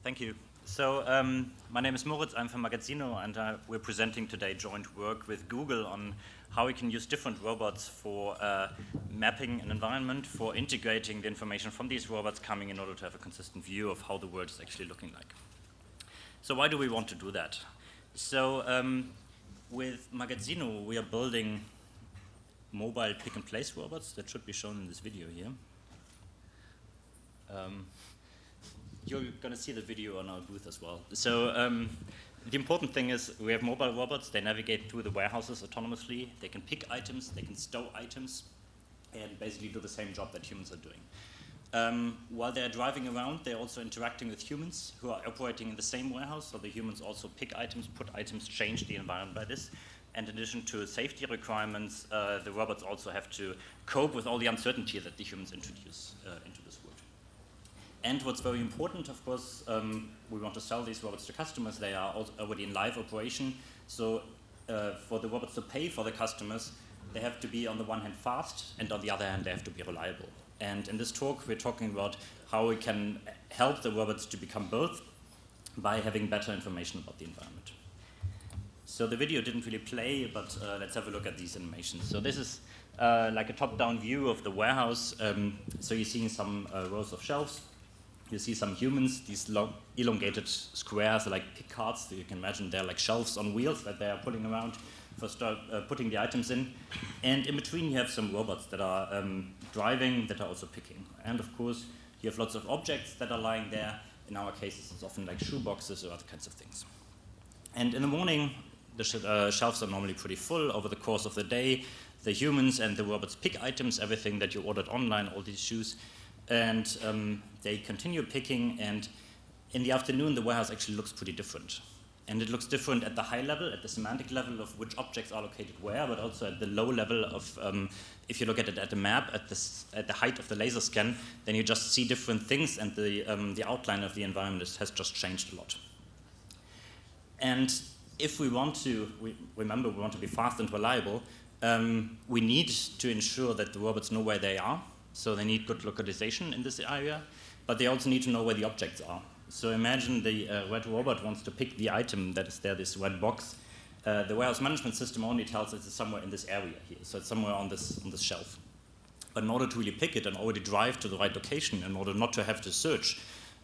Thank you. So my name is Moritz, I'm from Magazzino, and we're presenting today joint work with Google on how we can use different robots for mapping an environment, for integrating the information from these robots coming in order to have a consistent view of how the world is actually looking like. So why do we want to do that? So with Magazzino, we are building mobile pick-and-place robots that should be shown in this video here. You're going to see the video on our booth as well. So the important thing is we have mobile robots. They navigate through the warehouses autonomously. They can pick items, they can stow items, and basically do the same job that humans are doing. While they're driving around, they're also interacting with humans who are operating in the same warehouse. So the humans also pick items, put items, change the environment by this. And in addition to safety requirements, the robots also have to cope with all the uncertainty that the humans introduce into this world. And what's very important, of course, we want to sell these robots to customers. They are already in live operation. So for the robots to pay for the customers, they have to be on the one hand fast, and on the other hand, they have to be reliable. And in this talk, we're talking about how we can help the robots to become both by having better information about the environment. So the video didn't really play, but let's have a look at these animations. So this is like a top-down view of the warehouse. So you're seeing some rows of shelves. You see some humans, these long, elongated squares, like pick carts. So you can imagine they're like shelves on wheels that they are pulling around for putting the items in. And in between, you have some robots that are driving, that are also picking. And of course, you have lots of objects that are lying there. In our cases, it's often like shoe boxes or other kinds of things. And in the morning, the shelves are normally pretty full. Over the course of the day, the humans and the robots pick items, everything that you ordered online, all these shoes. And they continue picking, and in the afternoon, the warehouse actually looks pretty different. And it looks different at the high level, at the semantic level of which objects are located where, but also at the low level of, if you look at it at the map, at the height of the laser scan, then you just see different things, and the outline of the environment has just changed a lot. And if we want to, remember, we want to be fast and reliable, we need to ensure that the robots know where they are. So they need good localization in this area, but they also need to know where the objects are. So imagine the red robot wants to pick the item that is there, this red box. The warehouse management system only tells us it's somewhere in this area here, so it's somewhere on this shelf. But in order to really pick it and already drive to the right location, in order not to have to search,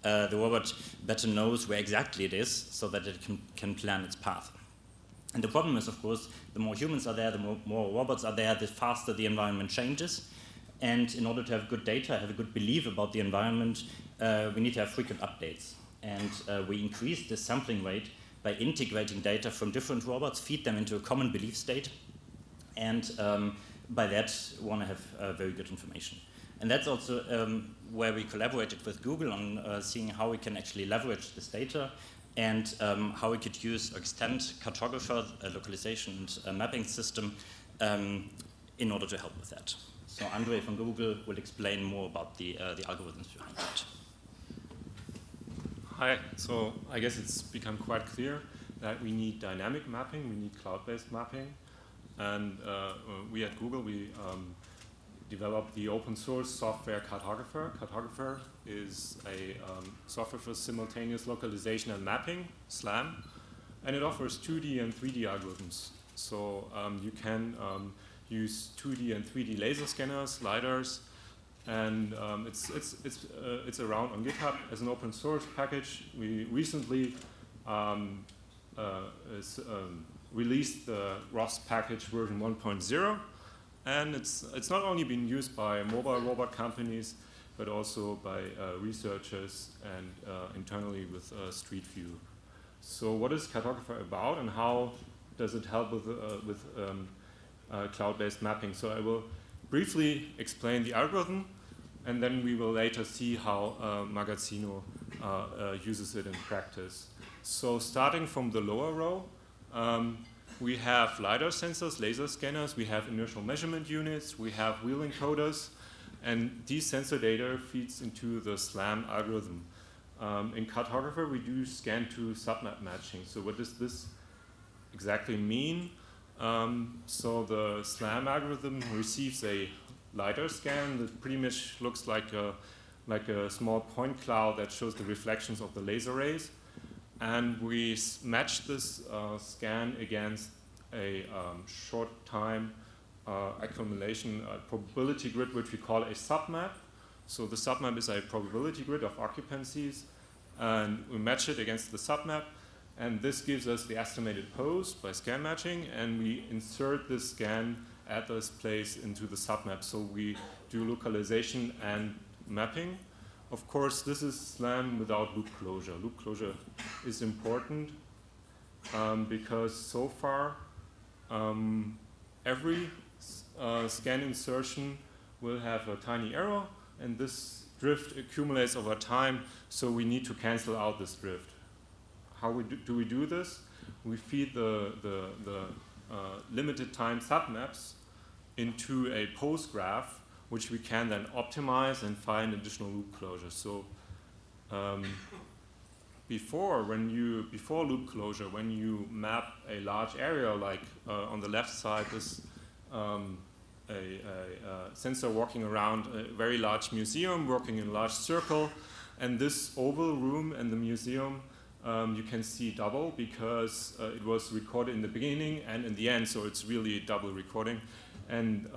the robot better knows where exactly it is so that it can plan its path. And the problem is, of course, the more humans are there, the more robots are there, the faster the environment changes. And in order to have good data, have a good belief about the environment, we need to have frequent updates. And we increase the sampling rate by integrating data from different robots, feed them into a common belief state, and by that, want to have very good information. And that's also where we collaborated with Google on seeing how we can actually leverage this data and how we could use or extend cartographer, a localization and mapping system in order to help with that. So Andre from Google will explain more about the algorithms behind that. Hi, so I guess it's become quite clear that we need dynamic mapping, we need cloud-based mapping. And we at Google, we developed the open source software Cartographer. Cartographer is a software for simultaneous localization and mapping, SLAM, and it offers 2D and 3D algorithms. So you can use 2D and 3D laser scanners, LiDARs, and it's around on GitHub as an open source package. We recently released the ROS package version 1.0, and it's not only been used by mobile robot companies, but also by researchers and internally with Street View. So what is Cartographer about, and how does it help with cloud-based mapping? So I will briefly explain the algorithm, and then we will later see how Magazzino uses it in practice. So starting from the lower row, we have LiDAR sensors, laser scanners, we have inertial measurement units, we have wheel encoders, and these sensor data feeds into the SLAM algorithm. In Cartographer, we do scan-to-submap matching. So what does this exactly mean? So the SLAM algorithm receives a LiDAR scan that pretty much looks like a like a small point cloud that shows the reflections of the laser rays. And we match this scan against a short time accumulation probability grid, which we call a submap. So the submap is a probability grid of occupancies, and we match it against the submap. And this gives us the estimated pose by scan matching, and we insert this scan address place into the submap. So we do localization and mapping. Of course, this is SLAM without loop closure. Loop closure is important because so far every scan insertion will have a tiny error, and this drift accumulates over time, so we need to cancel out this drift. How do we do this? We feed the limited time submaps into a pose graph, which we can then optimize and find additional loop closures. So before loop closure, when you map a large area, like on the left side, this a sensor walking around a very large museum, working in a large circle, and this oval room and the museum you can see double because it was recorded in the beginning and in the end, so it's really double recording. And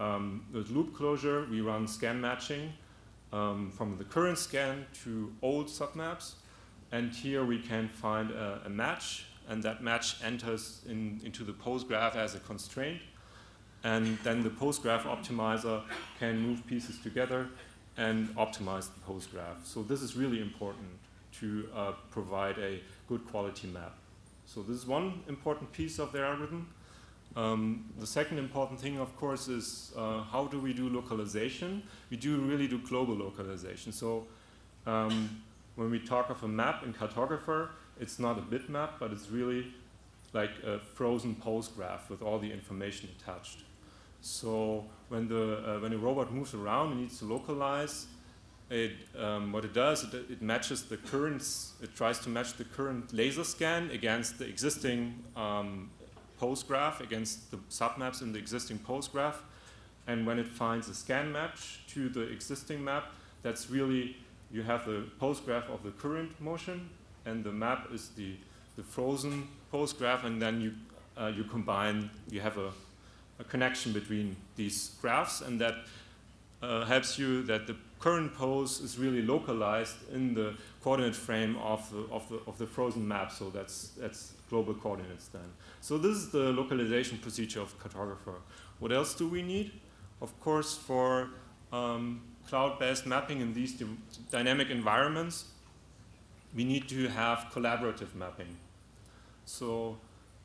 with loop closure, we run scan matching from the current scan to old submaps. And here we can find a match, and that match enters into the pose graph as a constraint. And then the pose graph optimizer can move pieces together and optimize the pose graph. So this is really important to provide a good quality map. So this is one important piece of the algorithm. The second important thing, of course, is how do we do localization? We really do global localization. So when we talk of a map in cartographer, it's not a bitmap, but it's really like a frozen pose graph with all the information attached. So when a robot moves around and needs to localize, what it does, it matches the currents. It tries to match the current laser scan against the existing pose graph, against the submaps in the existing pose graph. And when it finds a scan match to the existing map, that's really, you have the pose graph of the current motion, and the map is the frozen pose graph, and then you combine, you have a connection between these graphs, and that helps you that the current pose is really localized in the coordinate frame of the frozen map. So that's global coordinates then. So this is the localization procedure of cartographer. What else do we need? Of course, for cloud-based mapping in these dynamic environments, we need to have collaborative mapping. So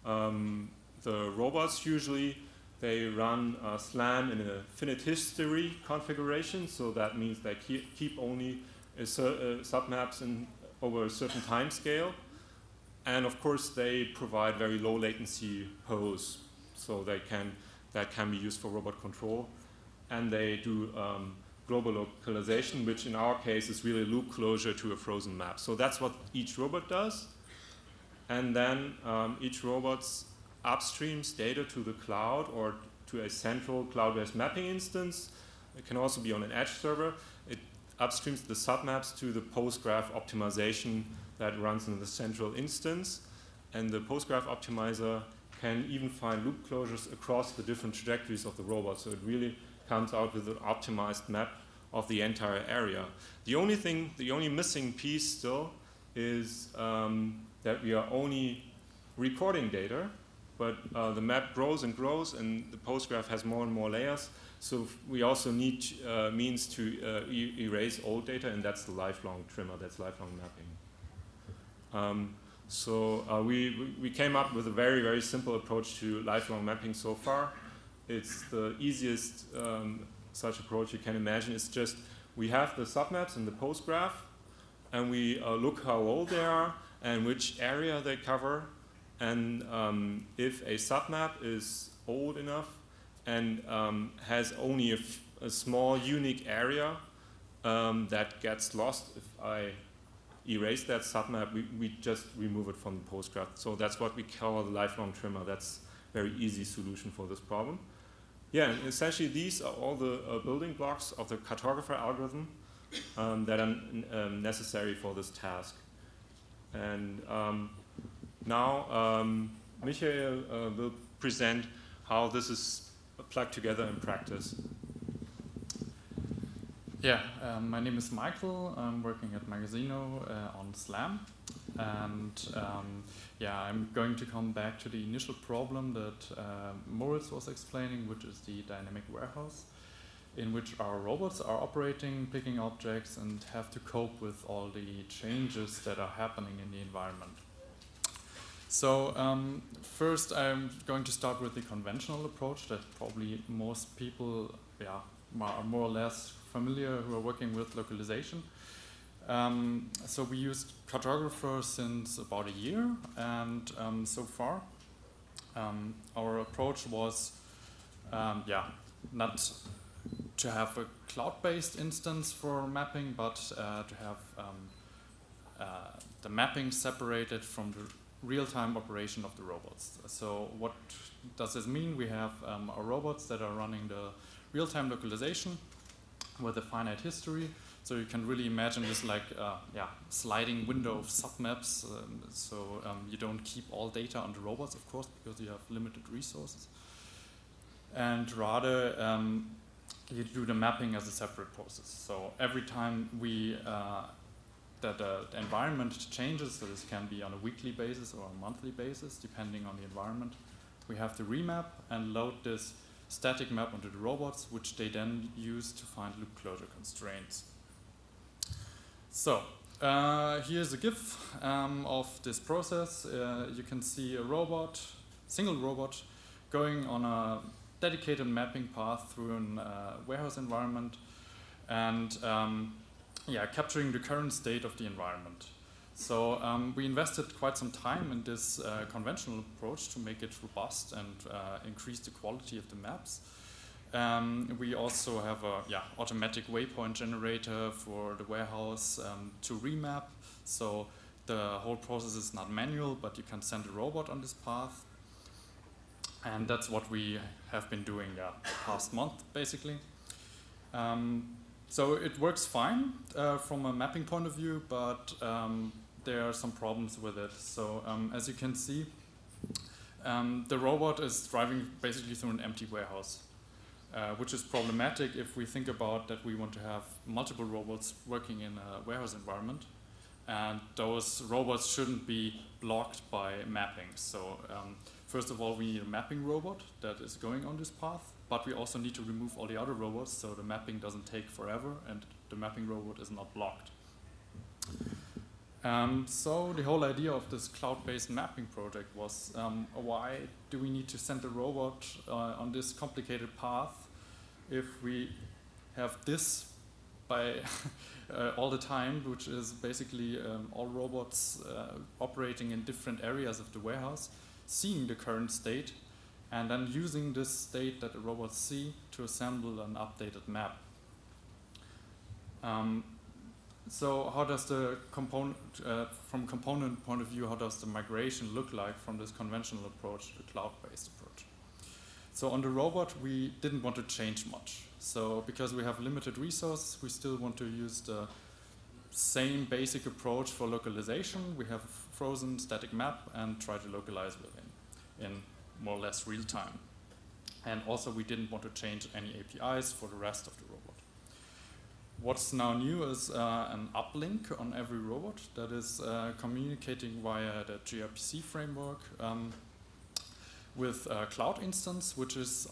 the robots usually, they run SLAM in a finite history configuration, so that means they keep only submaps over a certain time scale. And of course, they provide very low latency pose, so that can be used for robot control. And they do global localization, which in our case is really loop closure to a frozen map. So that's what each robot does. And then each robot upstreams data to the cloud or to a central cloud-based mapping instance. It can also be on an edge server. It upstreams the submaps to the postgraph optimization that runs in the central instance. And the postgraph optimizer can even find loop closures across the different trajectories of the robot. So it really comes out with an optimized map of the entire area. The only missing piece still is that we are only recording data, but the map grows and grows, and the postgraph has more and more layers. So we also need means to erase old data, and that's the lifelong trimmer, that's lifelong mapping. We came up with a very, very simple approach to lifelong mapping so far. It's the easiest such approach you can imagine. It's just we have the submaps in the postgraph, and we look how old they are and which area they cover. And if a submap is old enough and has only a small unique area that gets lost, if I erase that submap, we just remove it from the postgraph. So that's what we call the lifelong trimmer. That's a very easy solution for this problem. Yeah, and essentially these are all the building blocks of the cartographer algorithm. that are necessary for this task. And now Michael will present how this is plugged together in practice. Yeah, my name is Michael. I'm working at Magazino on SLAM. And yeah, I'm going to come back to the initial problem that Moritz was explaining, which is the dynamic warehouse, in which our robots are operating, picking objects, and have to cope with all the changes that are happening in the environment. So first I'm going to start with the conventional approach that probably most people are more or less familiar who are working with localization. So we used cartographers since about a year, and so far our approach was not to have a cloud-based instance for mapping, but to have the mapping separated from the real-time operation of the robots. So what does this mean? We have our robots that are running the real-time localization with a finite history. So you can really imagine this like sliding window of submaps. So you don't keep all data on the robots, of course, because you have limited resources. And rather, you do the mapping as a separate process. So every time that the environment changes, so this can be on a weekly basis or a monthly basis, depending on the environment, we have to remap and load this static map onto the robots, which they then use to find loop closure constraints. So here's a GIF of this process. You can see a single robot, going on a dedicated mapping path through a warehouse environment and capturing the current state of the environment. So we invested quite some time in this conventional approach to make it robust and increase the quality of the maps. We also have a automatic waypoint generator for the warehouse to remap. So the whole process is not manual, but you can send a robot on this path. And that's what we have been doing the past month, basically. So it works fine from a mapping point of view, but there are some problems with it. So as you can see, the robot is driving basically through an empty warehouse, which is problematic if we think about that we want to have multiple robots working in a warehouse environment. And those robots shouldn't be blocked by mapping. So first of all, we need a mapping robot that is going on this path, but we also need to remove all the other robots so the mapping doesn't take forever and the mapping robot is not blocked. So the whole idea of this cloud-based mapping project was why do we need to send a robot on this complicated path if we have this by all the time, which is basically all robots operating in different areas of the warehouse, seeing the current state, and then using this state that the robots see to assemble an updated map. So how does the component, from component point of view, how does the migration look like from this conventional approach to the cloud-based approach? So on the robot, we didn't want to change much. So because we have limited resources, we still want to use the same basic approach for localization. We have a frozen static map and try to localize within in more or less real time. And also we didn't want to change any APIs for the rest of the robot. What's now new is an uplink on every robot that is communicating via the gRPC framework with a cloud instance, which is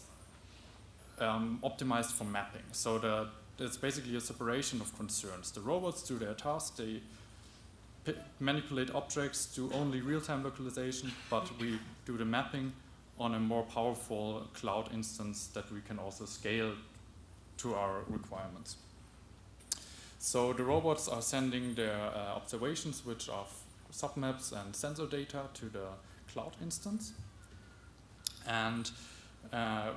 optimized for mapping. So it's basically a separation of concerns. The robots do their task, they manipulate objects, do only real-time localization, but we do the mapping on a more powerful cloud instance that we can also scale to our requirements. So the robots are sending their observations, which are submaps and sensor data, to the cloud instance. And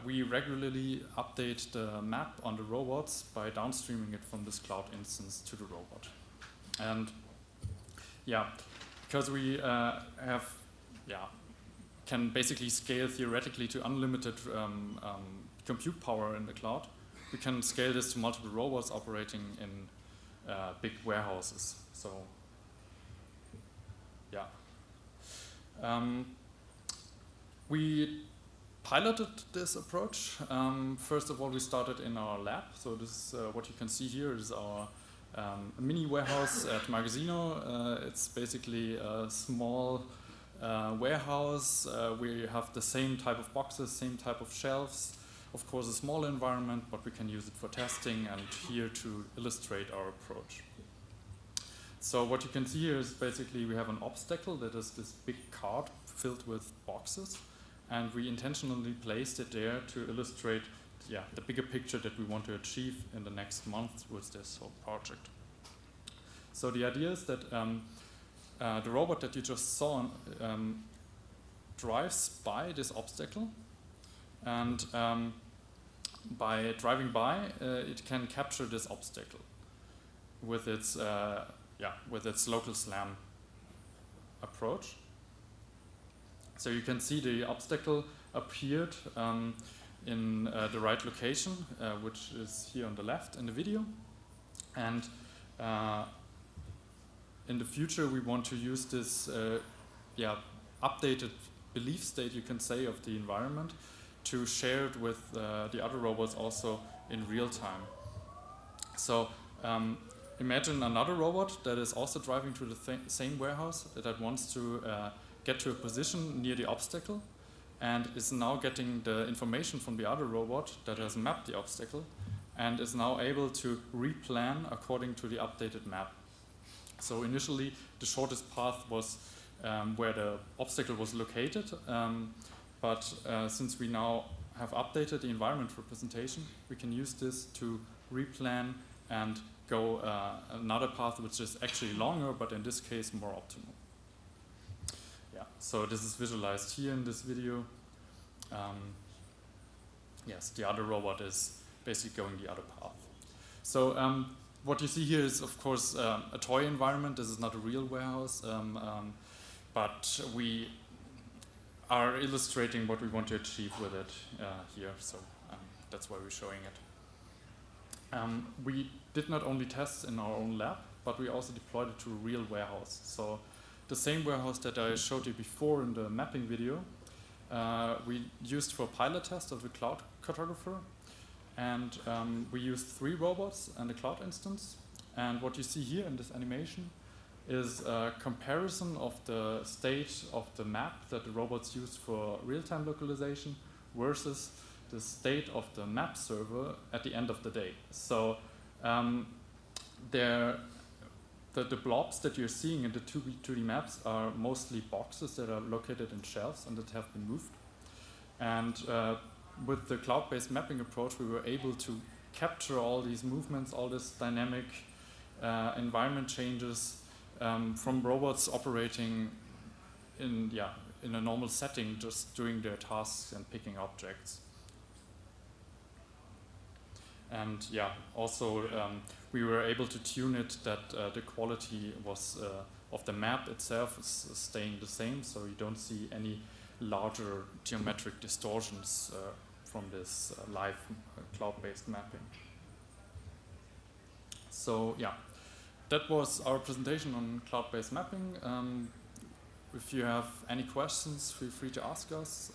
we regularly update the map on the robots by downstreaming it from this cloud instance to the robot. And because we can basically scale theoretically to unlimited compute power in the cloud, we can scale this to multiple robots operating in big warehouses. So, yeah. We piloted this approach. First of all, we started in our lab. So this is what you can see here is our mini warehouse at Magazzino. It's basically a small warehouse. We have the same type of boxes, same type of shelves. Of course, a small environment, but we can use it for testing and here to illustrate our approach. So what you can see here is basically we have an obstacle that is this big cart filled with boxes, and we intentionally placed it there to illustrate the bigger picture that we want to achieve in the next month with this whole project. So the idea is that the robot that you just saw drives by this obstacle, and by driving by, it can capture this obstacle with its local SLAM approach. So you can see the obstacle appeared in the right location, which is here on the left in the video. And in the future, we want to use this updated belief state, you can say, of the environment to share it with the other robots also in real time. So imagine another robot that is also driving to the same warehouse that wants to get to a position near the obstacle and is now getting the information from the other robot that has mapped the obstacle and is now able to replan according to the updated map. So initially the shortest path was where the obstacle was located, but since we now have updated the environment representation, we can use this to replan and go another path which is actually longer, but in this case more optimal. Yeah, so this is visualized here in this video. Yes, the other robot is basically going the other path. So what you see here is, of course, a toy environment. This is not a real warehouse, but we are illustrating what we want to achieve with it here. So that's why we're showing it. We did not only test in our own lab, but we also deployed it to a real warehouse. So the same warehouse that I showed you before in the mapping video, we used for pilot test of the cloud cartographer. And we used 3 robots and a cloud instance. And what you see here in this animation is a comparison of the state of the map that the robots use for real-time localization versus the state of the map server at the end of the day. So the blobs that you're seeing in the 2D maps are mostly boxes that are located in shelves and that have been moved. And with the cloud-based mapping approach, we were able to capture all these movements, all this dynamic environment changes from robots operating in a normal setting, just doing their tasks and picking objects. And also we were able to tune it that the quality was of the map itself is staying the same, so you don't see any larger geometric distortions from this live cloud-based mapping. So that was our presentation on cloud-based mapping. If you have any questions, feel free to ask us.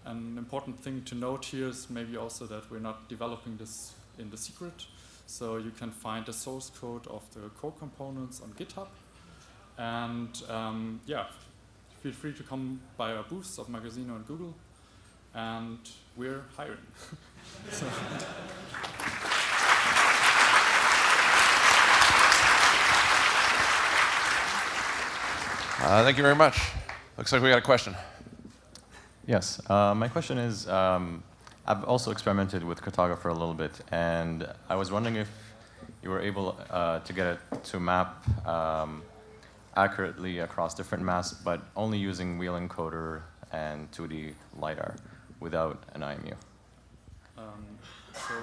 An important thing to note here is maybe also that we're not developing this in the secret. So you can find the source code of the core components on GitHub. And feel free to come by our booths of Magazzino and Google. And we're hiring. Thank you very much. Looks like we got a question. Yes, my question is, I've also experimented with cartographer a little bit, and I was wondering if you were able to get it to map accurately across different maps, but only using wheel encoder and 2D LiDAR without an IMU. So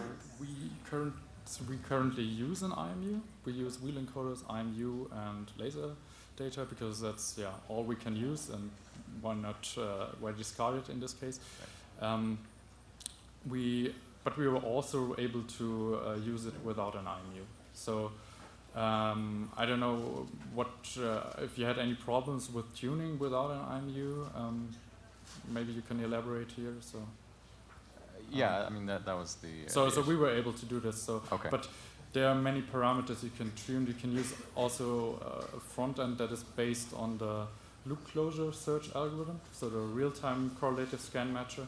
we currently use an IMU. We use wheel encoders, IMU, and laser data because that's all we can use, and why discard it in this case? But we were also able to use it without an IMU. So I don't know what if you had any problems with tuning without an IMU. Maybe you can elaborate here. So Yeah, I mean that was the. so issue. we were able to do this. So Okay. but there are many parameters you can tune. You can use also a front end that is based on the loop closure search algorithm, so the real-time correlative scan matcher,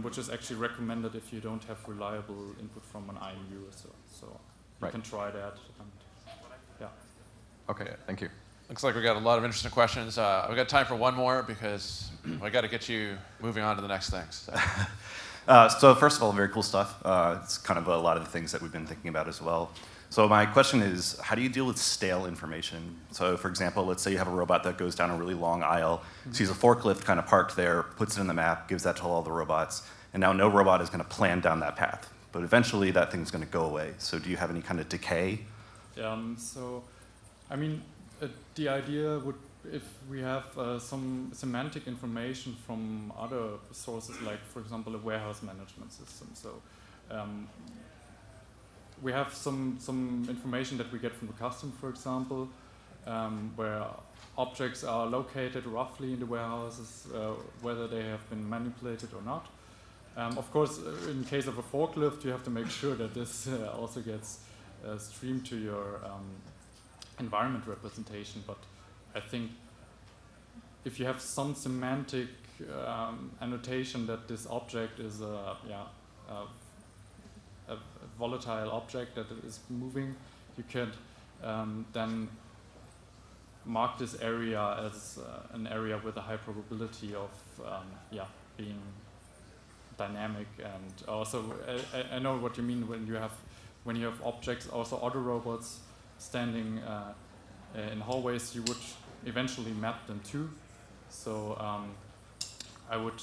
which is actually recommended if you don't have reliable input from an IMU or so. So you can try that. And Okay, thank you. Looks like we got a lot of interesting questions. We got time for one more because we got to get you moving on to the next things. So first of all, very cool stuff. It's kind of a lot of the things that we've been thinking about as well. So my question is, how do you deal with stale information? So for example, let's say you have a robot that goes down a really long aisle, sees a forklift kind of parked there, puts it in the map, gives that to all the robots, and now no robot is going to plan down that path. But eventually that thing's going to go away. So do you have any kind of decay? So, I mean, the idea would, if we have some semantic information from other sources, like for example a warehouse management system. So we have some information that we get from the custom, for example, where objects are located roughly in the warehouses, whether they have been manipulated or not. Of course, in case of a forklift, you have to make sure that this also gets streamed to your environment representation. But I think if you have some semantic annotation that this object is a volatile object that is moving, you could then mark this area as an area with a high probability of being dynamic. And also I know what you mean when you have objects, also other robots standing in hallways, you would eventually map them too. So I would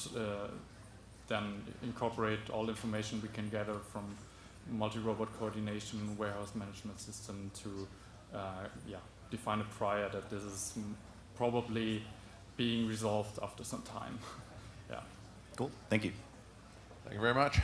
then incorporate all information we can gather from multi-robot coordination, warehouse management system to define a prior that this is probably being resolved after some time. Cool, thank you. Thank you very much.